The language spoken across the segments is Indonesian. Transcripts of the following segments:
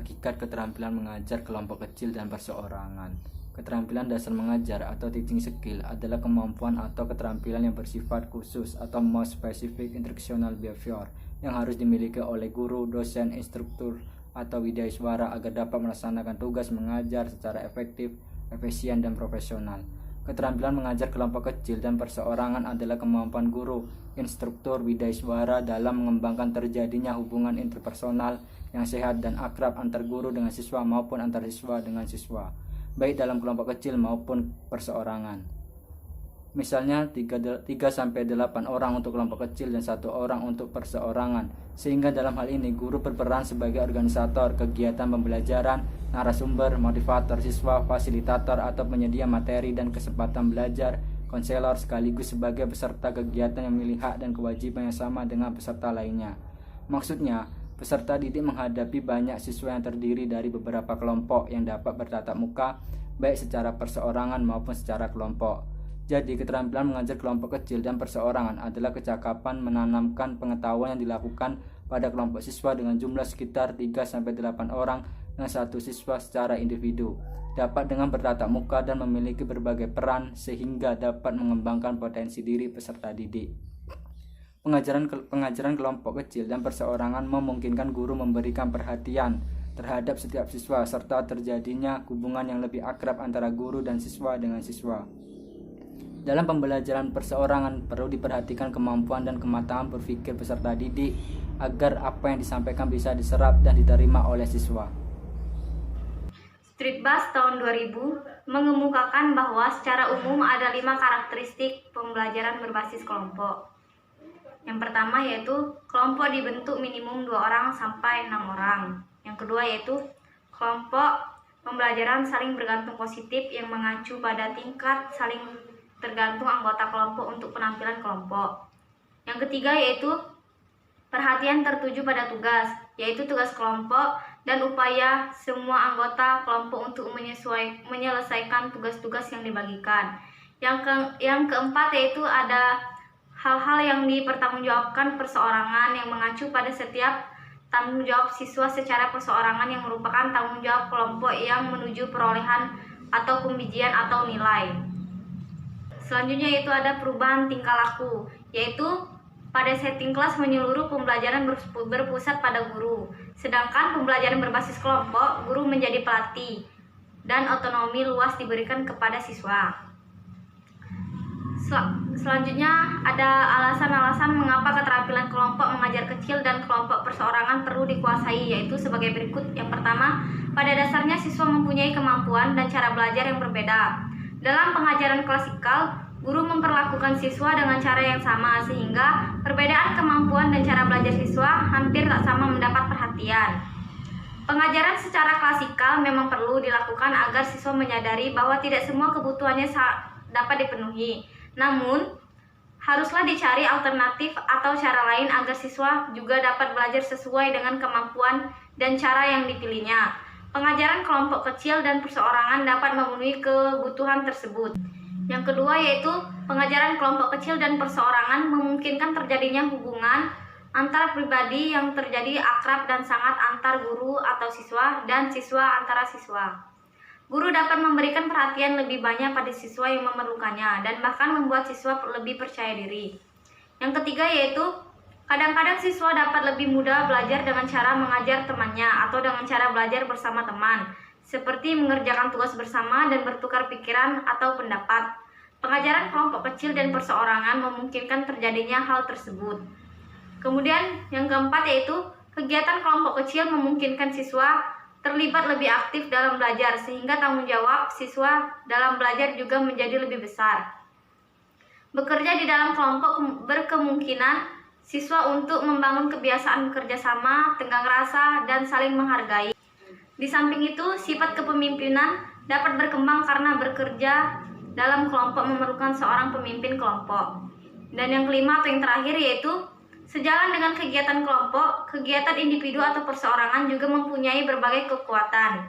hakikat keterampilan mengajar kelompok kecil dan perseorangan. Keterampilan dasar mengajar atau teaching skill adalah kemampuan atau keterampilan yang bersifat khusus atau more specific instructional behavior yang harus dimiliki oleh guru, dosen, instruktur, atau widyaswara agar dapat melaksanakan tugas mengajar secara efektif, efisien, dan profesional. Keterampilan mengajar kelompok kecil dan perseorangan adalah kemampuan guru, instruktur, widyaswara dalam mengembangkan terjadinya hubungan interpersonal yang sehat dan akrab antar guru dengan siswa maupun antar siswa dengan siswa, baik dalam kelompok kecil maupun perseorangan. Misalnya 3-8 orang untuk kelompok kecil dan 1 orang untuk perseorangan, sehingga dalam hal ini guru berperan sebagai organisator kegiatan pembelajaran, narasumber, motivator siswa, fasilitator atau penyedia materi dan kesempatan belajar, konselor sekaligus sebagai peserta kegiatan yang memiliki hak dan kewajiban yang sama dengan peserta lainnya. Maksudnya, peserta didik menghadapi banyak siswa yang terdiri dari beberapa kelompok yang dapat bertatap muka, baik secara perseorangan maupun secara kelompok. Jadi, keterampilan mengajar kelompok kecil dan perseorangan adalah kecakapan menanamkan pengetahuan yang dilakukan pada kelompok siswa dengan jumlah sekitar 3-8 orang dan 1 siswa secara individu, dapat dengan bertatap muka dan memiliki berbagai peran sehingga dapat mengembangkan potensi diri peserta didik. Pengajaran kelompok kecil dan perseorangan memungkinkan guru memberikan perhatian terhadap setiap siswa serta terjadinya hubungan yang lebih akrab antara guru dan siswa dengan siswa. Dalam pembelajaran perseorangan perlu diperhatikan kemampuan dan kematangan berpikir peserta didik agar apa yang disampaikan bisa diserap dan diterima oleh siswa. Streetbuzz tahun 2000 mengemukakan bahwa secara umum ada 5 karakteristik pembelajaran berbasis kelompok. Yang pertama yaitu kelompok dibentuk minimum 2 orang sampai 6 orang. Yang kedua yaitu kelompok pembelajaran saling bergantung positif yang mengacu pada tingkat saling tergantung anggota kelompok untuk penampilan kelompok. Yang ketiga yaitu perhatian tertuju pada tugas, yaitu tugas kelompok dan upaya semua anggota kelompok untuk menyelesaikan tugas-tugas yang dibagikan. Yang keempat yaitu ada hal-hal yang dipertanggungjawabkan perseorangan yang mengacu pada setiap tanggung jawab siswa secara perseorangan yang merupakan tanggung jawab kelompok yang menuju perolehan atau pembijian atau nilai. Selanjutnya yaitu ada perubahan tingkah laku, yaitu pada setting kelas menyeluruh pembelajaran berpusat pada guru, sedangkan pembelajaran berbasis kelompok guru menjadi pelatih dan otonomi luas diberikan kepada siswa. Selanjutnya ada alasan-alasan mengapa keterampilan kelompok mengajar kecil dan kelompok perseorangan perlu dikuasai, yaitu sebagai berikut. Yang pertama, pada dasarnya siswa mempunyai kemampuan dan cara belajar yang berbeda. Dalam pengajaran klasikal, guru memperlakukan siswa dengan cara yang sama sehingga perbedaan kemampuan dan cara belajar siswa hampir tak sama mendapat perhatian. Pengajaran secara klasikal memang perlu dilakukan agar siswa menyadari bahwa tidak semua kebutuhannya dapat dipenuhi. Namun, haruslah dicari alternatif atau cara lain agar siswa juga dapat belajar sesuai dengan kemampuan dan cara yang dipilihnya. Pengajaran kelompok kecil dan perseorangan dapat memenuhi kebutuhan tersebut. Yang kedua yaitu pengajaran kelompok kecil dan perseorangan memungkinkan terjadinya hubungan antar pribadi yang terjadi akrab dan sangat antar guru atau siswa dan siswa antara siswa. Guru dapat memberikan perhatian lebih banyak pada siswa yang memerlukannya dan bahkan membuat siswa lebih percaya diri. Yang ketiga yaitu kadang-kadang siswa dapat lebih mudah belajar dengan cara mengajar temannya atau dengan cara belajar bersama teman, seperti mengerjakan tugas bersama dan bertukar pikiran atau pendapat. Pengajaran kelompok kecil dan perseorangan memungkinkan terjadinya hal tersebut. Kemudian yang keempat yaitu kegiatan kelompok kecil memungkinkan siswa terlibat lebih aktif dalam belajar sehingga tanggung jawab siswa dalam belajar juga menjadi lebih besar. Bekerja di dalam kelompok berkemungkinan siswa untuk membangun kebiasaan bekerja sama, tenggang rasa, dan saling menghargai. Di samping itu, sifat kepemimpinan dapat berkembang karena bekerja dalam kelompok memerlukan seorang pemimpin kelompok. Dan yang kelima atau yang terakhir yaitu sejalan dengan kegiatan kelompok, kegiatan individu atau perseorangan juga mempunyai berbagai kekuatan.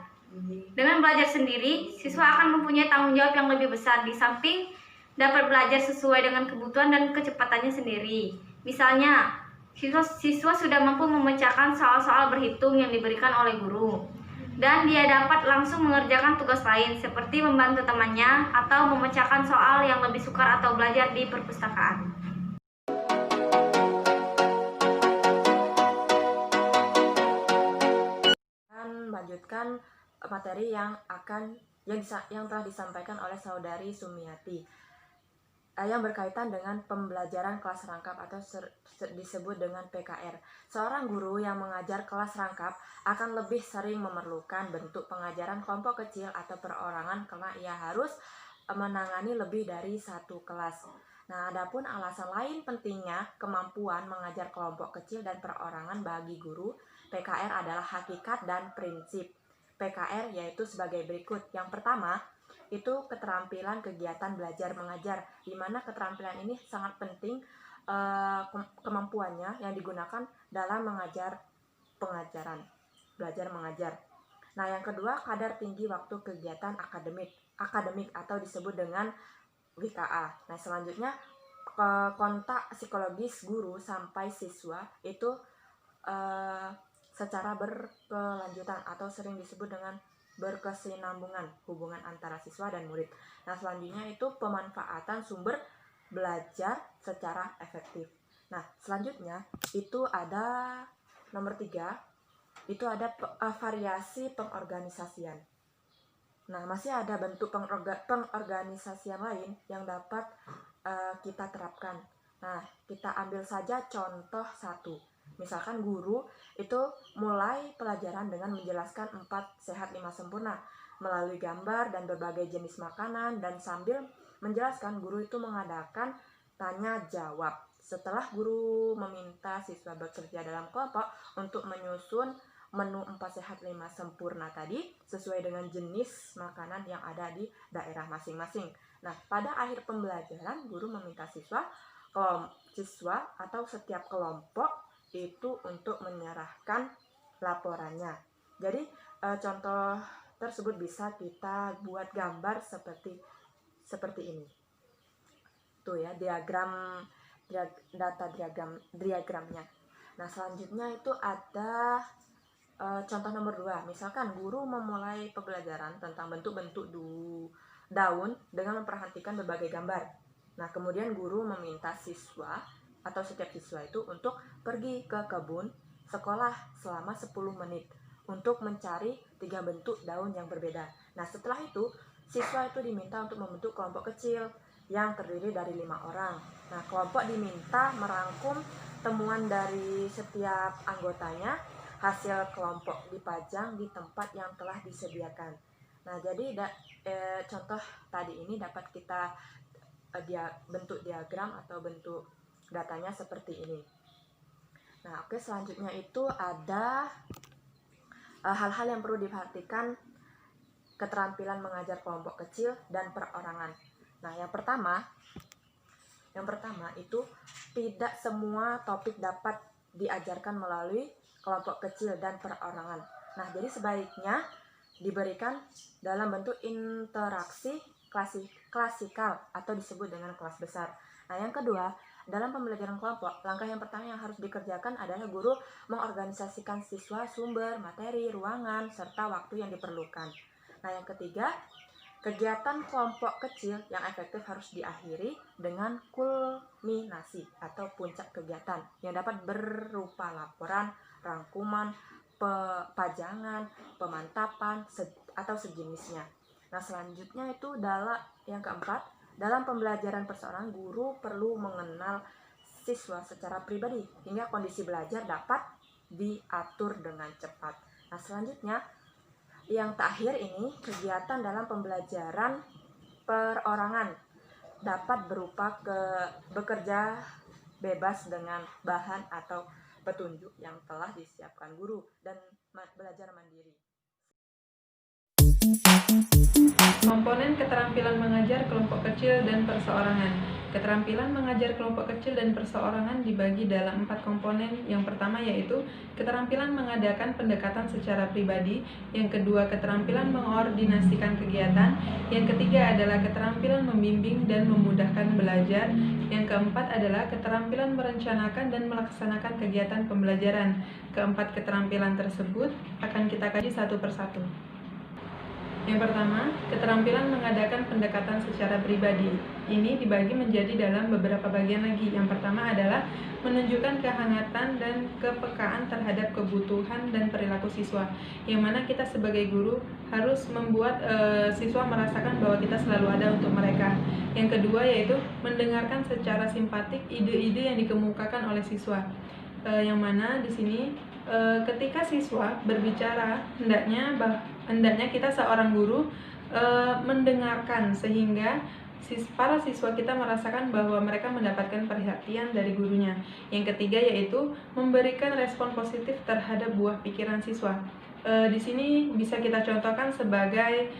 Dengan belajar sendiri, siswa akan mempunyai tanggung jawab yang lebih besar di samping dapat belajar sesuai dengan kebutuhan dan kecepatannya sendiri. Misalnya, siswa sudah mampu memecahkan soal-soal berhitung yang diberikan oleh guru. dan dia dapat langsung mengerjakan tugas lain seperti membantu temannya atau memecahkan soal yang lebih sukar atau belajar di perpustakaan. Melanjutkan materi yang telah disampaikan oleh saudari Sumiati yang berkaitan dengan pembelajaran kelas rangkap atau disebut dengan PKR. Seorang guru yang mengajar kelas rangkap akan lebih sering memerlukan bentuk pengajaran kelompok kecil atau perorangan karena ia harus menangani lebih dari satu kelas. Nah, adapun alasan lain pentingnya kemampuan mengajar kelompok kecil dan perorangan bagi guru PKR adalah hakikat dan prinsip. PKR yaitu sebagai berikut. Yang pertama, itu keterampilan kegiatan belajar mengajar, di mana keterampilan ini sangat penting kemampuannya yang digunakan dalam pengajaran belajar mengajar. Nah, yang kedua, kadar tinggi waktu kegiatan akademik atau disebut dengan WKA. Nah, selanjutnya kontak psikologis guru sampai siswa itu secara berkelanjutan atau sering disebut dengan berkesinambungan hubungan antara siswa dan murid. Nah, selanjutnya itu pemanfaatan sumber belajar secara efektif. Nah, selanjutnya itu ada nomor 3, itu ada variasi pengorganisasian. Nah, masih ada bentuk pengorganisasian lain yang dapat kita terapkan. Nah, kita ambil saja contoh 1. Misalkan guru itu mulai pelajaran dengan menjelaskan 4 sehat 5 sempurna melalui gambar dan berbagai jenis makanan, dan sambil menjelaskan guru itu mengadakan tanya jawab. Setelah guru meminta siswa bekerja dalam kelompok untuk menyusun menu 4 sehat 5 sempurna tadi sesuai dengan jenis makanan yang ada di daerah masing-masing. Nah, pada akhir pembelajaran guru meminta siswa atau setiap kelompok itu untuk menyerahkan laporannya. Jadi contoh tersebut bisa kita buat gambar seperti ini. Tuh ya, diagramnya. Nah, selanjutnya itu ada contoh nomor 2. Misalkan guru memulai pembelajaran tentang bentuk-bentuk daun dengan memperhatikan berbagai gambar. Nah, kemudian guru meminta siswa atau setiap siswa itu untuk pergi ke kebun sekolah selama 10 menit untuk mencari 3 bentuk daun yang berbeda. Nah, setelah itu siswa itu diminta untuk membentuk kelompok kecil yang terdiri dari 5 orang. Nah, kelompok diminta merangkum temuan dari setiap anggotanya. Hasil kelompok dipajang di tempat yang telah disediakan. Nah, jadi contoh tadi ini dapat kita bentuk diagram atau bentuk datanya seperti ini. Nah, oke, selanjutnya itu ada hal-hal yang perlu diperhatikan keterampilan mengajar kelompok kecil dan perorangan. Nah, yang pertama itu tidak semua topik dapat diajarkan melalui kelompok kecil dan perorangan. Nah, jadi sebaiknya diberikan dalam bentuk interaksi klasikal atau disebut dengan kelas besar. Nah, yang kedua, dalam pembelajaran kelompok, langkah yang pertama yang harus dikerjakan adalah guru mengorganisasikan siswa, sumber, materi, ruangan, serta waktu yang diperlukan. Nah, yang ketiga, kegiatan kelompok kecil yang efektif harus diakhiri dengan kulminasi atau puncak kegiatan yang dapat berupa laporan, rangkuman, pajangan, pemantapan, atau sejenisnya. Nah, selanjutnya itu yang keempat, dalam pembelajaran perseorangan, guru perlu mengenal siswa secara pribadi hingga kondisi belajar dapat diatur dengan cepat. Nah, selanjutnya yang terakhir ini, kegiatan dalam pembelajaran perorangan dapat berupa bekerja bebas dengan bahan atau petunjuk yang telah disiapkan guru dan belajar mandiri. Komponen keterampilan mengajar kelompok kecil dan perseorangan. Keterampilan mengajar kelompok kecil dan perseorangan dibagi dalam 4 komponen. Yang pertama yaitu keterampilan mengadakan pendekatan secara pribadi, yang kedua keterampilan mengordinasikan kegiatan, yang ketiga adalah keterampilan membimbing dan memudahkan belajar, yang keempat adalah keterampilan merencanakan dan melaksanakan kegiatan pembelajaran. Keempat keterampilan tersebut akan kita kaji satu persatu. Yang pertama, keterampilan mengadakan pendekatan secara pribadi. Ini dibagi menjadi dalam beberapa bagian lagi. Yang pertama adalah menunjukkan kehangatan dan kepekaan terhadap kebutuhan dan perilaku siswa, yang mana kita sebagai guru harus membuat siswa merasakan bahwa kita selalu ada untuk mereka. Yang kedua yaitu mendengarkan secara simpatik ide-ide yang dikemukakan oleh siswa, yang mana di sini ketika siswa berbicara, hendaknya kita seorang guru mendengarkan sehingga para siswa kita merasakan bahwa mereka mendapatkan perhatian dari gurunya. Yang ketiga yaitu memberikan respon positif terhadap buah pikiran siswa. Di sini bisa kita contohkan sebagai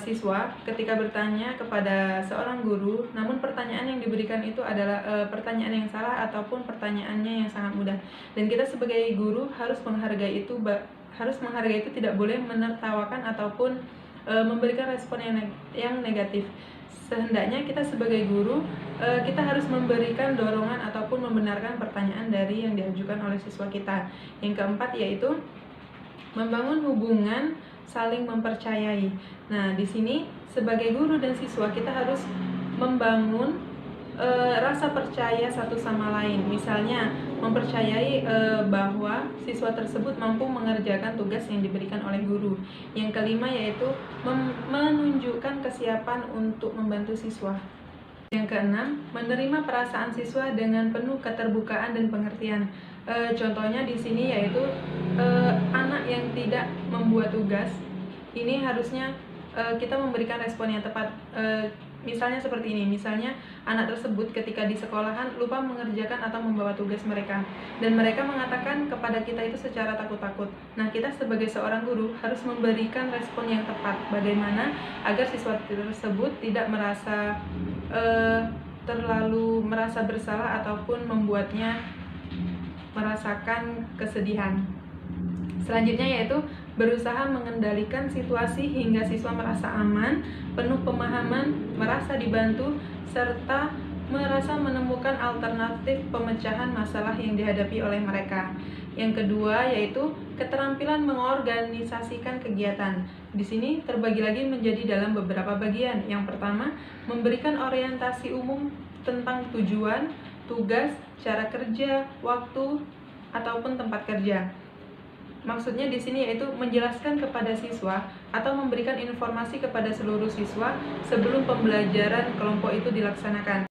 siswa ketika bertanya kepada seorang guru, namun pertanyaan yang diberikan itu adalah pertanyaan yang salah ataupun pertanyaannya yang sangat mudah. Dan kita sebagai guru harus menghargai itu, tidak boleh menertawakan ataupun memberikan respon yang negatif. Sehendaknya kita sebagai guru, kita harus memberikan dorongan ataupun membenarkan pertanyaan dari yang diajukan oleh siswa kita. Yang keempat yaitu membangun hubungan saling mempercayai. Nah, di sini sebagai guru dan siswa kita harus membangun rasa percaya satu sama lain. Misalnya mempercayai bahwa siswa tersebut mampu mengerjakan tugas yang diberikan oleh guru. Yang kelima yaitu menunjukkan kesiapan untuk membantu siswa. Yang keenam, menerima perasaan siswa dengan penuh keterbukaan dan pengertian. Contohnya di sini yaitu anak yang tidak membuat tugas, ini harusnya kita memberikan respon yang tepat. Misalnya seperti ini, misalnya anak tersebut ketika di sekolahan lupa mengerjakan atau membawa tugas mereka, dan mereka mengatakan kepada kita itu secara takut-takut. Nah, kita sebagai seorang guru harus memberikan respon yang tepat, bagaimana agar siswa tersebut tidak merasa terlalu merasa bersalah ataupun membuatnya merasakan kesedihan. Selanjutnya yaitu berusaha mengendalikan situasi hingga siswa merasa aman, penuh pemahaman, merasa dibantu, serta merasa menemukan alternatif pemecahan masalah yang dihadapi oleh mereka. Yang kedua yaitu keterampilan mengorganisasikan kegiatan. Di sini terbagi lagi menjadi dalam beberapa bagian. Yang pertama, memberikan orientasi umum tentang tujuan, tugas, cara kerja, waktu, ataupun tempat kerja. Maksudnya di sini yaitu menjelaskan kepada siswa atau memberikan informasi kepada seluruh siswa sebelum pembelajaran kelompok itu dilaksanakan.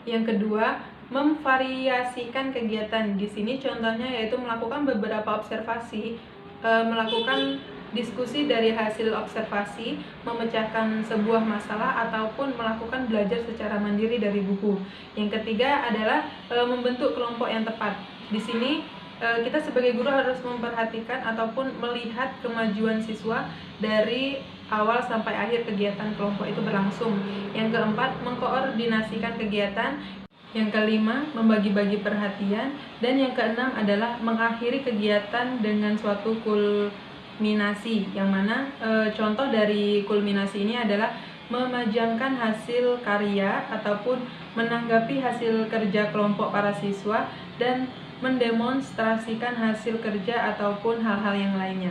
Yang kedua, memvariasikan kegiatan. Di sini contohnya yaitu melakukan beberapa observasi, melakukan diskusi dari hasil observasi, memecahkan sebuah masalah, ataupun melakukan belajar secara mandiri dari buku. Yang ketiga adalah membentuk kelompok yang tepat. Di sini kita sebagai guru harus memperhatikan ataupun melihat kemajuan siswa dari awal sampai akhir kegiatan kelompok itu berlangsung. Yang keempat, mengkoordinasikan kegiatan. Yang kelima, membagi-bagi perhatian. Dan yang keenam adalah mengakhiri kegiatan dengan suatu kulminasi, yang mana contoh dari kulminasi ini adalah memajangkan hasil karya ataupun menanggapi hasil kerja kelompok para siswa dan mendemonstrasikan hasil kerja ataupun hal-hal yang lainnya.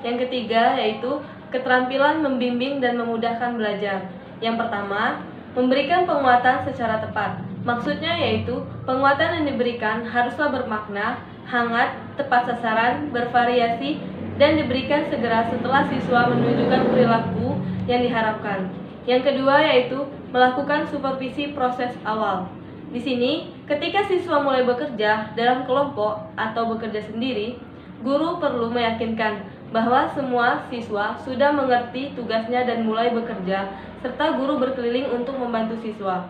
Yang ketiga yaitu keterampilan membimbing dan memudahkan belajar. Yang pertama, memberikan penguatan secara tepat. Maksudnya yaitu penguatan yang diberikan haruslah bermakna, hangat, tepat sasaran, bervariasi, dan diberikan segera setelah siswa menunjukkan perilaku yang diharapkan. Yang kedua yaitu melakukan supervisi proses awal. Di sini, ketika siswa mulai bekerja dalam kelompok atau bekerja sendiri, guru perlu meyakinkan bahwa semua siswa sudah mengerti tugasnya dan mulai bekerja, serta guru berkeliling untuk membantu siswa.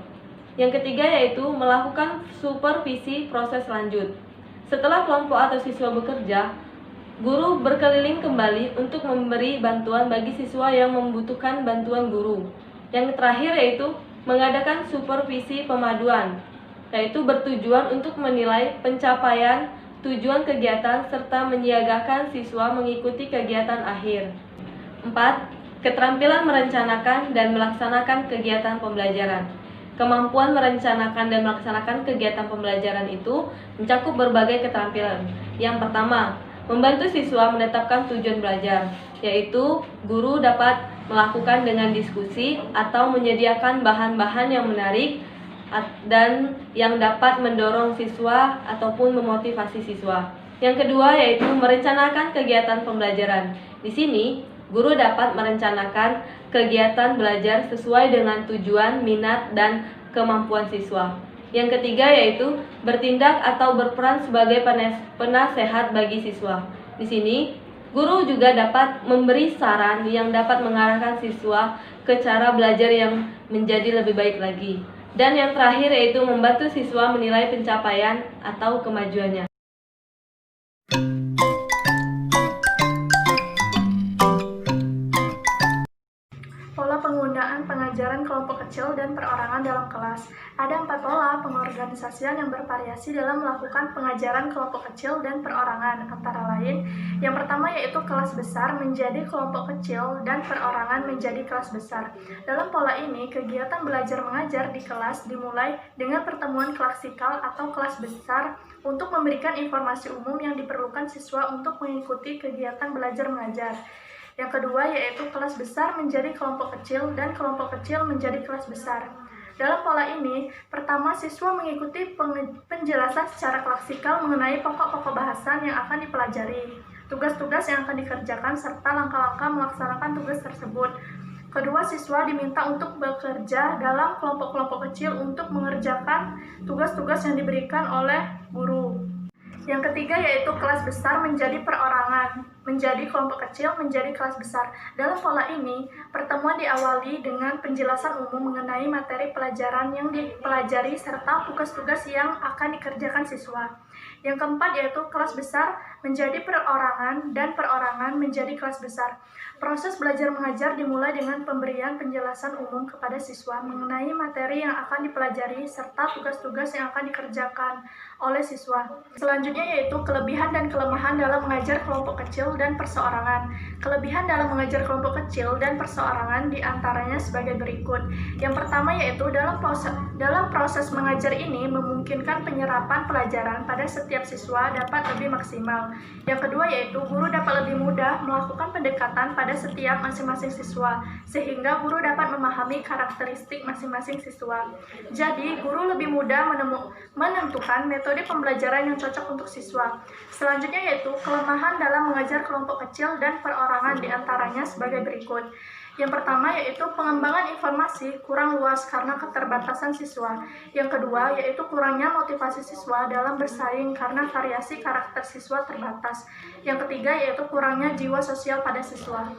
Yang ketiga yaitu melakukan supervisi proses lanjut. Setelah kelompok atau siswa bekerja, Guru berkeliling kembali untuk memberi bantuan bagi siswa yang membutuhkan bantuan guru. Yang terakhir yaitu mengadakan supervisi pemaduan, yaitu bertujuan untuk menilai pencapaian tujuan kegiatan serta menyiagakan siswa mengikuti kegiatan akhir. 4. Keterampilan merencanakan dan melaksanakan kegiatan pembelajaran. Kemampuan merencanakan dan melaksanakan kegiatan pembelajaran itu mencakup berbagai keterampilan. Yang pertama, membantu siswa menetapkan tujuan belajar, yaitu guru dapat melakukan dengan diskusi atau menyediakan bahan-bahan yang menarik dan yang dapat mendorong siswa ataupun memotivasi siswa. Yang kedua yaitu merencanakan kegiatan pembelajaran. Di sini, guru dapat merencanakan kegiatan belajar sesuai dengan tujuan, minat, dan kemampuan siswa. Yang ketiga yaitu bertindak atau berperan sebagai penasehat bagi siswa. Di sini, guru juga dapat memberi saran yang dapat mengarahkan siswa ke cara belajar yang menjadi lebih baik lagi. Dan yang terakhir yaitu membantu siswa menilai pencapaian atau kemajuannya. Pola penggunaan pengajaran kelompok kecil dan perorangan dalam kelas. Ada 4 pola pengorganisasian yang bervariasi dalam melakukan pengajaran kelompok kecil dan perorangan, antara lain, yang pertama yaitu kelas besar menjadi kelompok kecil dan perorangan menjadi kelas besar. Dalam pola ini, kegiatan belajar mengajar di kelas dimulai dengan pertemuan klasikal atau kelas besar untuk memberikan informasi umum yang diperlukan siswa untuk mengikuti kegiatan belajar mengajar. Yang kedua yaitu kelas besar menjadi kelompok kecil dan kelompok kecil menjadi kelas besar. Dalam pola ini, pertama siswa mengikuti penjelasan secara klasikal mengenai pokok-pokok bahasan yang akan dipelajari, tugas-tugas yang akan dikerjakan, serta langkah-langkah melaksanakan tugas tersebut. Kedua, siswa diminta untuk bekerja dalam kelompok-kelompok kecil untuk mengerjakan tugas-tugas yang diberikan oleh guru. Yang ketiga yaitu kelas besar menjadi perorangan, menjadi kelompok kecil menjadi kelas besar. Dalam pola ini, pertemuan diawali dengan penjelasan umum mengenai materi pelajaran yang dipelajari serta tugas-tugas yang akan dikerjakan siswa. Yang keempat yaitu kelas besar menjadi perorangan dan perorangan menjadi kelas besar. Proses belajar mengajar dimulai dengan pemberian penjelasan umum kepada siswa mengenai materi yang akan dipelajari serta tugas-tugas yang akan dikerjakan oleh siswa. Selanjutnya yaitu kelebihan dan kelemahan dalam mengajar kelompok kecil dan perseorangan. Kelebihan dalam mengajar kelompok kecil dan perseorangan diantaranya sebagai berikut. Yang pertama yaitu dalam proses mengajar ini memungkinkan penyerapan pelajaran pada setiap siswa dapat lebih maksimal. Yang kedua yaitu guru dapat lebih mudah melakukan pendekatan pada setiap masing-masing siswa, sehingga guru dapat memahami karakteristik masing-masing siswa. Jadi, guru lebih mudah menentukan metode pembelajaran yang cocok untuk siswa. Selanjutnya yaitu kelemahan dalam mengajar kelompok kecil dan perorangan diantaranya sebagai berikut. Yang pertama yaitu pengembangan informasi kurang luas karena keterbatasan siswa. Yang kedua yaitu kurangnya motivasi siswa dalam bersaing karena variasi karakter siswa terbatas. Yang ketiga yaitu kurangnya jiwa sosial pada siswa.